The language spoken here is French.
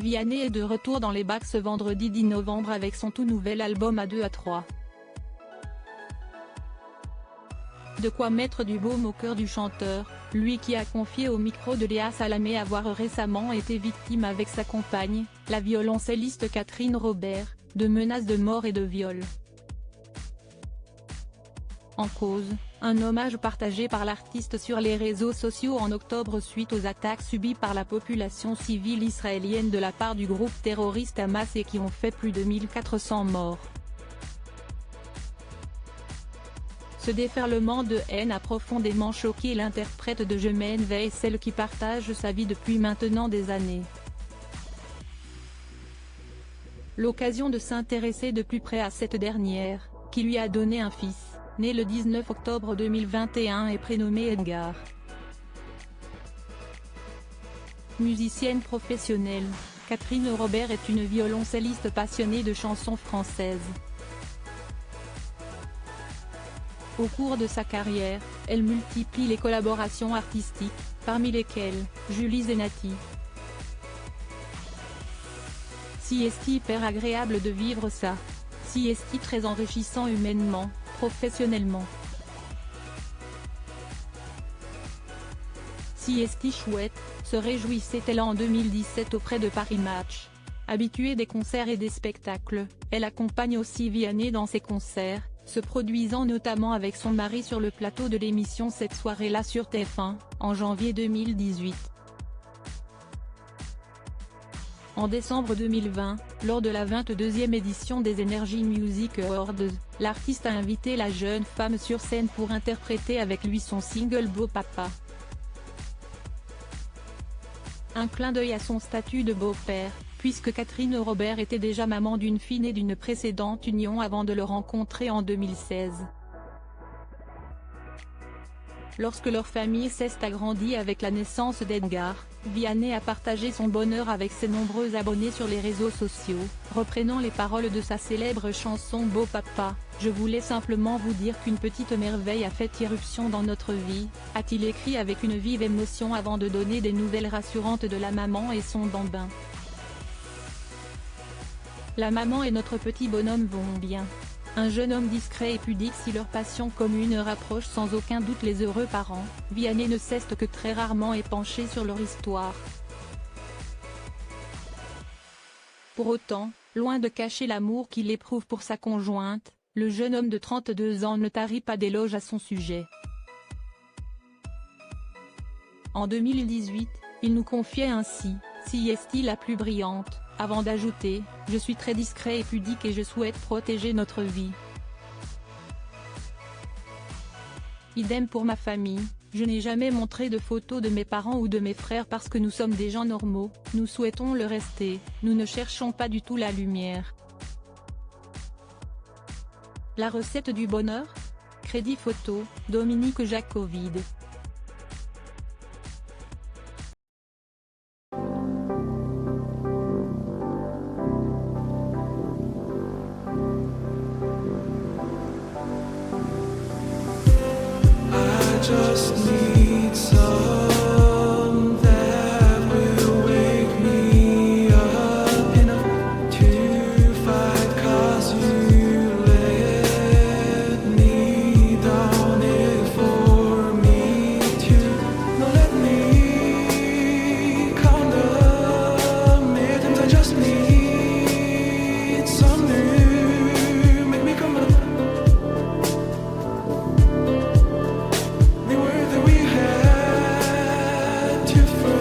Vianney est de retour dans les bacs ce vendredi 10 novembre avec son tout nouvel album A2 A3. De quoi mettre du baume au cœur du chanteur, lui qui a confié au micro de Léa Salamé avoir récemment été victime avec sa compagne, la violoncelliste Catherine Robert, de menaces de mort et de viol. En cause, un hommage partagé par l'artiste sur les réseaux sociaux en octobre suite aux attaques subies par la population civile israélienne de la part du groupe terroriste Hamas et qui ont fait plus de 1400 morts. Ce déferlement de haine a profondément choqué l'interprète de Germaine Veil, celle qui partage sa vie depuis maintenant des années. L'occasion de s'intéresser de plus près à cette dernière, qui lui a donné un fils, né le 19 octobre 2021 et prénommé Edgar. Musicienne professionnelle, Catherine Robert est une violoncelliste passionnée de chansons françaises. Au cours de sa carrière, elle multiplie les collaborations artistiques, parmi lesquelles, Julie Zenati. Si est hyper agréable de vivre ça. Si est très enrichissant humainement, professionnellement. Si est chouette, se réjouissait-elle en 2017 auprès de Paris Match. Habituée des concerts et des spectacles, elle accompagne aussi Vianney dans ses concerts, se produisant notamment avec son mari sur le plateau de l'émission Cette soirée-là sur TF1, en janvier 2018. En décembre 2020, lors de la 22e édition des Energy Music Awards, l'artiste a invité la jeune femme sur scène pour interpréter avec lui son single Beau Papa. Un clin d'œil à son statut de beau-père, puisque Catherine Robert était déjà maman d'une fille née d'une précédente union avant de le rencontrer en 2016. Lorsque leur famille s'est agrandie avec la naissance d'Edgar, Vianney a partagé son bonheur avec ses nombreux abonnés sur les réseaux sociaux, reprenant les paroles de sa célèbre chanson Beau Papa. « Je voulais simplement vous dire qu'une petite merveille a fait irruption dans notre vie », a-t-il écrit avec une vive émotion avant de donner des nouvelles rassurantes de la maman et son bambin. La maman et notre petit bonhomme vont bien. Un jeune homme discret et pudique si leur passion commune rapproche sans aucun doute les heureux parents, Vianney ne cesse que très rarement épanché sur leur histoire. Pour autant, loin de cacher l'amour qu'il éprouve pour sa conjointe, le jeune homme de 32 ans ne tarit pas d'éloges à son sujet. En 2018, il nous confiait ainsi, « Si est la plus brillante », avant d'ajouter, « Je suis très discret et pudique et je souhaite protéger notre vie. Idem pour ma famille, je n'ai jamais montré de photos de mes parents ou de mes frères parce que nous sommes des gens normaux, nous souhaitons le rester, nous ne cherchons pas du tout la lumière. » La recette du bonheur ? Crédit photo, Dominique Jacovide. Just need some that will wake me up enough to fight, 'cause you let me down it for me to not let me count the mittens. I just need some new, make me come up. We were that we had to first.